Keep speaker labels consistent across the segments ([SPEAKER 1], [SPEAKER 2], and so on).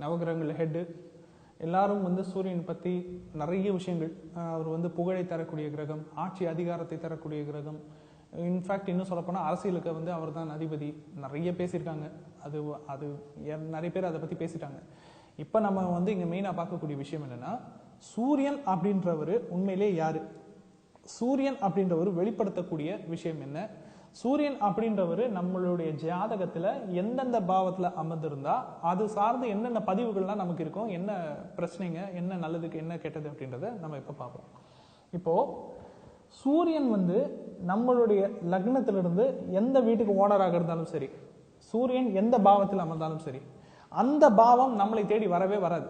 [SPEAKER 1] நவகிரகங்கள் ஹெட்டு எல்லாரும் வந்து சூரியன் பற்றி நிறைய விஷயங்கள், அவர் வந்து புகழை தரக்கூடிய கிரகம், ஆட்சி அதிகாரத்தை தரக்கூடிய கிரகம், இன்ஃபேக்ட் இன்னும் சொல்லப்போனால் அரசியலுக்கு வந்து அவர் தான் அதிபதி, நிறைய பேசியிருக்காங்க. அது அது நிறைய பேர் அதை பற்றி பேசிட்டாங்க. இப்போ நம்ம வந்து இங்கே மெயினாக பார்க்கக்கூடிய விஷயம் என்னென்னா, சூரியன் அப்படின்றவர் உண்மையிலே யார், சூரியன் அப்படின்றவர் வெளிப்படுத்தக்கூடிய விஷயம் என்ன, சூரியன் அப்படின்றவர் நம்மளுடைய ஜாதகத்தில் எந்தெந்த பாவத்தில் அமர்ந்திருந்தா அது சார்ந்து என்னென்ன பதிவுகள்லாம் நமக்கு இருக்கும், என்ன பிரச்சனைங்க, என்ன நல்லதுக்கு என்ன கெட்டது அப்படின்றத நம்ம இப்போ பார்ப்போம். இப்போது சூரியன் வந்து நம்மளுடைய லக்னத்திலிருந்து எந்த வீட்டுக்கு ஓனராக இருந்தாலும் சரி, சூரியன் எந்த பாவத்தில் அமர்ந்தாலும் சரி, அந்த பாவம் நம்மளை தேடி வரவே வராது,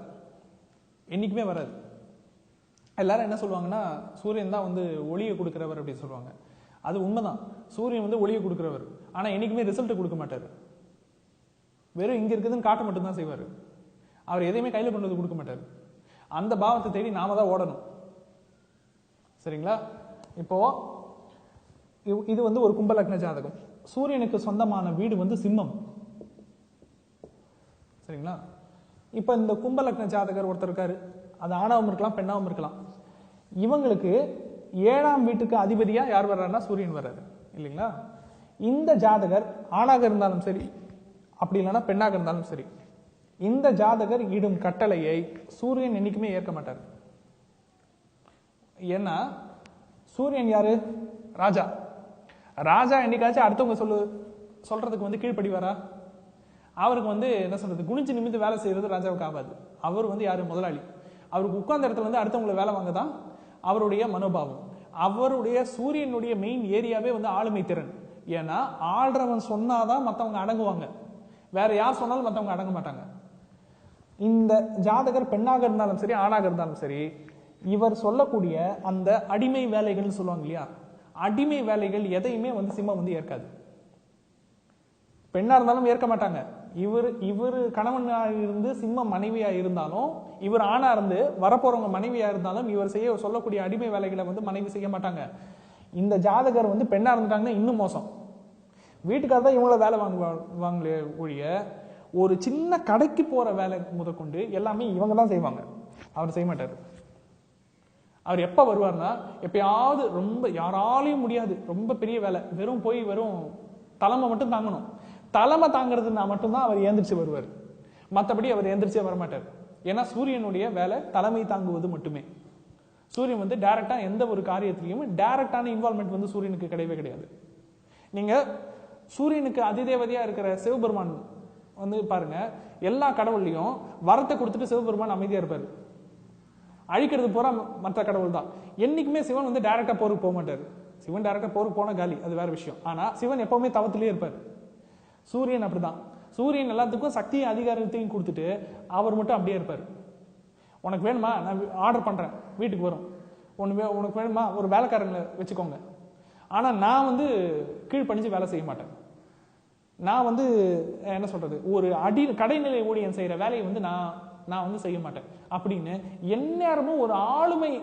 [SPEAKER 1] என்னைக்குமே வராது. எல்லாரும் என்ன சொல்லுவாங்கன்னா, சூரியன் தான் வந்து ஒளியை கொடுக்குறவர் அப்படின்னு சொல்லுவாங்க. அது உண்மைதான், சூரியன் வந்து ஒளியை கொடுக்குறவர். ஆனால் என்னைக்குமே ரிசல்ட் கொடுக்க மாட்டார். வெறும் இங்கே இருக்குதுன்னு காட்ட மட்டும்தான் செய்வார். அவர் எதையுமே கையில் கொண்டு வந்து கொடுக்க மாட்டார். அந்த பாவத்தை தேடி நாம தான் ஓடணும். சரிங்களா? இப்போ இது வந்து ஒரு கும்ப லக்ன ஜாதகம். சூரியனுக்கு சொந்தமான வீடு வந்து சிம்மம். சரிங்களா? இப்போ இந்த கும்ப லக்ன ஜாதகர் ஒருத்தர் இருக்காரு, அது ஆணாவும் இருக்கலாம் பெண்ணாவும் இருக்கலாம். இவங்களுக்கு 7ஆம் வீட்டுக்கு அதிபதியா யார் வர்றாருன்னா சூரியன் வர்றாரு இல்லைங்களா? இந்த ஜாதகர் ஆணாக இருந்தாலும் சரி, அப்படி இல்லைன்னா பெண்ணாக இருந்தாலும் சரி, இந்த ஜாதகர் இடும் கட்டளையை சூரியன் என்னைக்குமே ஏற்க மாட்டார். ஏன்னா சூரியன் யாரு? ராஜா. ராஜா என்னைக்காச்சும் அடுத்தவங்க சொல்றதுக்கு வந்து கீழ்ப்படிவாரா? அவருக்கு வந்து என்ன சொல்றது, குனிஞ்சு நிமிந்து வேலை செய்யறது ராஜாவுக்கு ஆகாது. அவர் வந்து யாரு? முதலாளி. அவருக்கு உட்கார்ந்த இடத்துல வந்து அடுத்தவங்களை வேலை வாங்க தான் அவருடைய மனோபாவம். அவருடைய சூரியனுடைய மெயின் ஏரியாவே வந்து ஆளுமை திறன். ஏன்னா ஆள்றவன் சொன்னாதான் மற்றவங்க அடங்குவாங்க, வேற யார் சொன்னாலும் மற்றவங்க அடங்க மாட்டாங்க. இந்த ஜாதகர் பெண்ணாக இருந்தாலும் சரி ஆணாக இருந்தாலும் சரி, இவர் சொல்லக்கூடிய அந்த அடிமை வேலைகள் சொல்லுவாங்க இல்லையா, அடிமை வேலைகள் எதையுமே வந்து சிம்மம் வந்து ஏற்காது. பெண்ணா இருந்தாலும் ஏற்க மாட்டாங்க. இவர் கணவனா இருந்து சிம்ம மனைவியா இருந்தாலும், இவர் ஆணா இருந்து வரப்போறவங்க மனைவியா இருந்தாலும், இவர் செய்ய சொல்லக்கூடிய அடிமை வேலைகளை வந்து மனைவி செய்ய மாட்டாங்க. இந்த ஜாதகர் வந்து பெண்ணா இருந்துட்டாங்கன்னா இன்னும் மோசம். வீட்டுக்காக தான் இவங்கள வேலை வாங்களே ஒழிய, ஒரு சின்ன கடைக்கு போற வேலை முதற்கொண்டு எல்லாமே இவங்க தான் செய்வாங்க, அவர் செய்ய மாட்டார். அவர் எப்ப வருவார்னா, எப்பயாவது ரொம்ப யாராலையும் முடியாது, ரொம்ப பெரிய வேலை, வெறும் தலைமை மட்டும் தாங்கணும். தலைமை தாங்கிறதுனா மட்டும்தான் அவர் ஏந்திரிச்சு வருவார். மற்றபடி அவர் ஏந்திரிச்சே வரமாட்டார். ஏன்னா சூரியனுடைய வேலை தலைமை தாங்குவது மட்டுமே. சூரியன் வந்து டைரக்டா எந்த ஒரு காரியத்திலையும் டைரக்டான இன்வால்மெண்ட் வந்து சூரியனுக்கு கிடையவே கிடையாது. நீங்க சூரியனுக்கு அதிதேவதையா இருக்கிற சிவபெருமான் வந்து பாருங்க, எல்லா கடவுள்லையும் வரத்தை கொடுத்துட்டு சிவபெருமான் அமைதியா இருப்பாரு. அழிக்கிறது போற மற்ற கடவுள் தான். என்னைக்குமே சிவன் வந்து டைரக்டா போருக்கு போக மாட்டாரு. சிவன் டைரக்டா போருக்கு போன காலி, அது வேற விஷயம். ஆனா சிவன் எப்பவுமே தவத்திலேயே இருப்பார். சூரியன் அப்படிதான். சூரியன் எல்லாத்துக்கும் சக்தியும் அதிகாரத்தையும் கொடுத்துட்டு அவர் மட்டும் அப்படியே இருப்பார். உனக்கு வேணுமா, நான் ஆர்டர் பண்றேன், வீட்டுக்கு வரும். உனக்கு வேணுமா, ஒரு வேலைக்காரங்களை வச்சுக்கோங்க. ஆனா நான் வந்து கீழ்ப்பணிஞ்சு வேலை செய்ய மாட்டேன். நான் வந்து என்ன சொல்றது, ஒரு கடைநிலை ஊழியன் செய்யற வேலையை வந்து நான் வந்து செய்ய மாட்டேன் அப்படின்னு எந்நேரமும் ஒரு ஆளுமை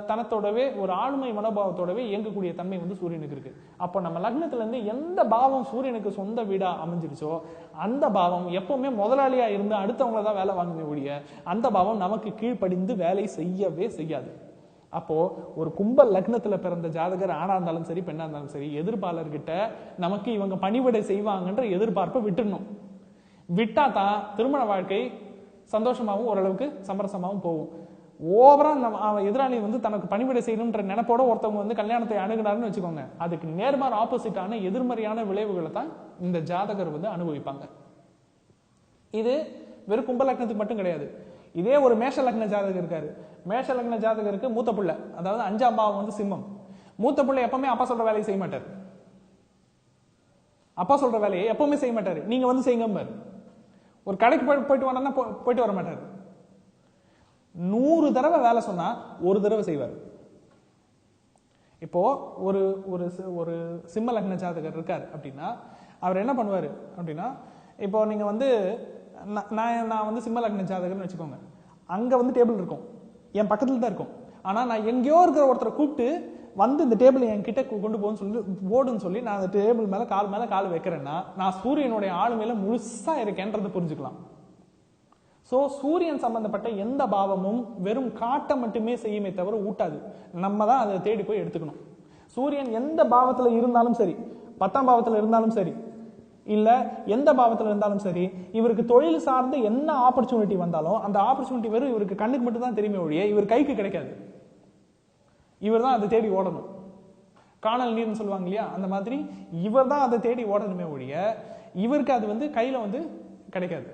[SPEAKER 1] தனத்தோடவே, ஒரு ஆளுமை மனோபாவத்தோடவே இயங்கக்கூடிய தன்மை வந்து சூரியனுக்கு இருக்கு. அப்போ நம்ம லக்னத்துல இருந்து எந்த பாவம் சூரியனுக்கு சொந்த வீடா அமைஞ்சிருச்சோ அந்த பாவம் எப்பவுமே முதலாளியா இருந்து அடுத்தவங்கள தான் வேலை வாங்குமே ஒழிய அந்த பாவம் நமக்கு கீழ்ப்படிந்து வேலை செய்யவே செய்யாது. அப்போ ஒரு கும்ப லக்னத்துல பிறந்த ஜாதகர் ஆணா இருந்தாலும் சரி பெண்ணா இருந்தாலும் சரி, எதிர்ப்பாளர்கிட்ட நமக்கு இவங்க பணிவிடை செய்வாங்கன்ற எதிர்பார்ப்பை விட்டுடணும். விட்டா தான் திருமண வாழ்க்கை சந்தோஷமாகவும் ஓரளவுக்கு சமரசமாகவும் போகும். ஓவரா எதிராளி வந்து தனக்கு பணிவிடை செய்யணும்ன்ற நினைப்போட ஒருத்தவங்க வந்து கல்யாணத்தை அணுகுனாருன்னு வச்சுக்கோங்க, அதுக்கு நேர்மாறு ஆப்போசிட்டான எதிர்மறையான விளைவுகளை தான் இந்த ஜாதகர் வந்து அனுபவிப்பாங்க. இது வெறும் கும்ப லக்னத்துக்கு மட்டும் கிடையாது. இதே ஒரு மேஷ லக்ன ஜாதகர் இருக்காரு. மேஷ லக்ன ஜாதகருக்கு மூத்த பிள்ளை, அதாவது 5ஆம் பாவம் வந்து சிம்மம். மூத்த பிள்ளை எப்பவுமே அப்பா சொல்ற வேலையை செய்ய மாட்டார். அப்பா சொல்ற வேலையை எப்பவுமே செய்ய மாட்டாரு. நீங்க வந்து செய்யுங்க. ஒரு கடைக்கு போயிட்டு வரனா போயிட்டு வர மாட்டாரு. 100 தடவை வேலை சொன்னா ஒரு தடவை செய்வார். இப்போ ஒரு ஒரு சிம்ம லக்ன ஜாதகர் இருக்காரு அப்படின்னா அவர் என்ன பண்ணுவாரு அப்படின்னா, இப்போ நீங்க வந்து நான் வந்து சிம்ம லக்ன ஜாதகர்னு வச்சுக்கோங்க, அங்க வந்து டேபிள் இருக்கும், என் பக்கத்துல தான் இருக்கும். ஆனா நான் எங்கேயோ இருக்கிற ஒருத்தரை கூப்பிட்டு வந்து இந்த டேபிள் என்கிட்ட கொண்டு போன்னு சொல்லி போடுன்னு சொல்லி நான் அந்த டேபிள் மேல கால் வைக்கிறேன்னா நான் சூரியனுடைய ஆளுமையில முழுசா இருக்கேன்றதை புரிஞ்சுக்கலாம். ஸோ சூரியன் சம்பந்தப்பட்ட எந்த பாவமும் வெறும் காட்டை மட்டுமே செய்யுமே தவிர ஊட்டாது. நம்ம தான் அதை தேடி போய் எடுத்துக்கணும். சூரியன் எந்த பாவத்துல இருந்தாலும் சரி, 10ஆம் பாவத்துல இருந்தாலும் சரி, இல்ல எந்த பாவத்துல இருந்தாலும் சரி, இவருக்கு தொழில் சார்ந்து என்ன ஆப்பர்ச்சுனிட்டி வந்தாலும் அந்த ஆப்பர்ச்சுனிட்டி வெறும் இவருக்கு கண்ணுக்கு மட்டும் தான் தெரியுமே ஒழிய இவர் கைக்கு கிடைக்காது. இவர் தான் அதை தேடி ஓடணும். காணல் நீர்னு சொல்லுவாங்க இல்லையா, அந்த மாதிரி இவர் தான் அதை தேடி ஓடணுமே ஒழிய இவருக்கு அது கையில கிடைக்காது.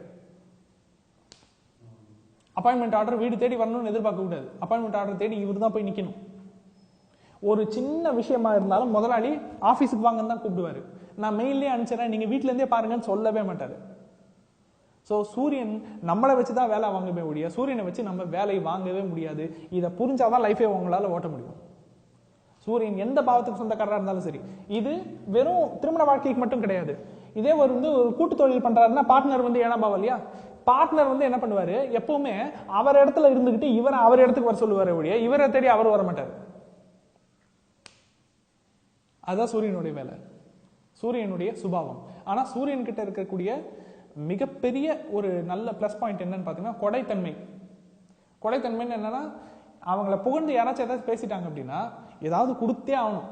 [SPEAKER 1] அப்பாயின்மெண்ட் ஆர்டர் வீடு தேடி வரணும்னு எதிர்பார்க்க கூடாது. அப்பாயின்மெண்ட் ஆர்டர் தேடி இவர் தான் போய் நிக்கணும். ஒரு சின்ன விஷயமா இருந்தாலும் முதலாளி ஆபீஸுக்கு வாங்கன்னு தான் கூப்பிடுவாரு. நான் மெயிலே அனுப்பிச்சிடறேன், நீங்க வீட்டுல இருந்தே பாருங்கன்னு சொல்லவே மாட்டாரு. ஸோ சூரியன் நம்மளை வச்சுதான் வேலை வாங்கவே ஒழிய சூரியனை வச்சு நம்ம வேலை வாங்கவே முடியாது. இதை புரிஞ்சாதான் லைஃபே உங்களால ஓட்ட முடியும். சூரியன் எந்த பாவத்துக்கு சொந்தக்காரராக இருந்தாலும் சரி. இது வெறும் திருமண வாழ்க்கைக்கு மட்டும் கிடையாது. இதே ஒரு கூட்டு தொழில் பண்றாருன்னா பார்ட்னர் 7ஆம் பாவம் இல்லையா, பார்ட்னர் என்ன பண்ணுவாரு, எப்பவுமே அவர் இடத்துல இருந்துகிட்டு இவரை அவர் இடத்துக்கு வர சொல்லுவாரு ஒழிய இவரை தேடி அவர் வர மாட்டார். அதுதான் சூரியனுடைய வேலை, சூரியனுடைய சுபாவம். ஆனா சூரியன் கிட்ட இருக்கக்கூடிய மிகப்பெரிய ஒரு நல்ல பிளஸ் பாயிண்ட் என்னன்னு பாத்தீங்கன்னா கொடைத்தன்மை. கொடைத்தன்மைன்னு என்னன்னா, அவங்கள புகழ்ந்து யாராச்சும் ஏதாச்சும் பேசிட்டாங்க அப்படின்னா ஏதாவது கொடுத்தே ஆகணும்.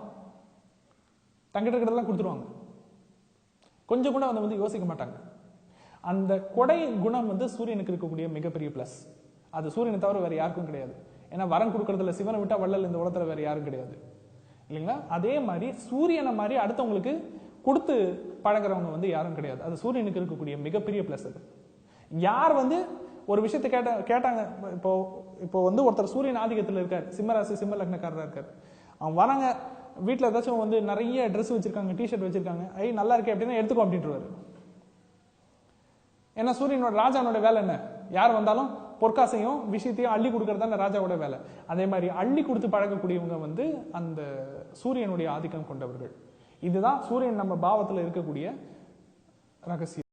[SPEAKER 1] தங்கிட்ட இருக்கிறதெல்லாம் கொடுத்துருவாங்க. கொஞ்சம் கூட யோசிக்க மாட்டாங்க. அந்த கொடை குணம் சூரியனுக்கு இருக்கக்கூடிய மிகப்பெரிய பிளஸ். அது சூரியனை தவிர வேற யாருக்கும் கிடையாது. ஏன்னா வரம் கொடுக்கறதுல சிவனை விட்டா வள்ளல் இந்த உலகத்துல வேற யாரும் கிடையாது இல்லைங்களா. அதே மாதிரி சூரியனை மாதிரி அடுத்தவங்களுக்கு கொடுத்து பழகிறவங்க யாரும் கிடையாது. அது சூரியனுக்கு இருக்கக்கூடிய மிகப்பெரிய பிளஸ். அது யார் ஒரு விஷயத்தை கேட்டாங்க, இப்போ ஒருத்தர் சூரியன் ஆதிக்கத்தில் இருக்காரு, சிம்மராசி சிம்ம லக்னக்காரராக இருக்காரு. அவங்க வராங்க, வீட்டில் ஏதாச்சும் நிறைய ட்ரெஸ் வச்சிருக்காங்க, டிஷர்ட் வச்சிருக்காங்க, நல்லா இருக்கே அப்படின்னா எடுத்துக்கோ அப்படின்ட்டுருவாரு. ஏன்னா சூரியனோட ராஜானோட வேலை என்ன, யார் வந்தாலும் பொற்காசையும் விஷயத்தையும் அள்ளி கொடுக்கறது தான் ராஜாவோட வேலை. அதே மாதிரி அள்ளி கொடுத்து பழகக்கூடியவங்க அந்த சூரியனுடைய ஆதிக்கம் கொண்டவர்கள். இதுதான் சூரியன் நம்ம பாவத்தில் இருக்கக்கூடிய ரகசியம்.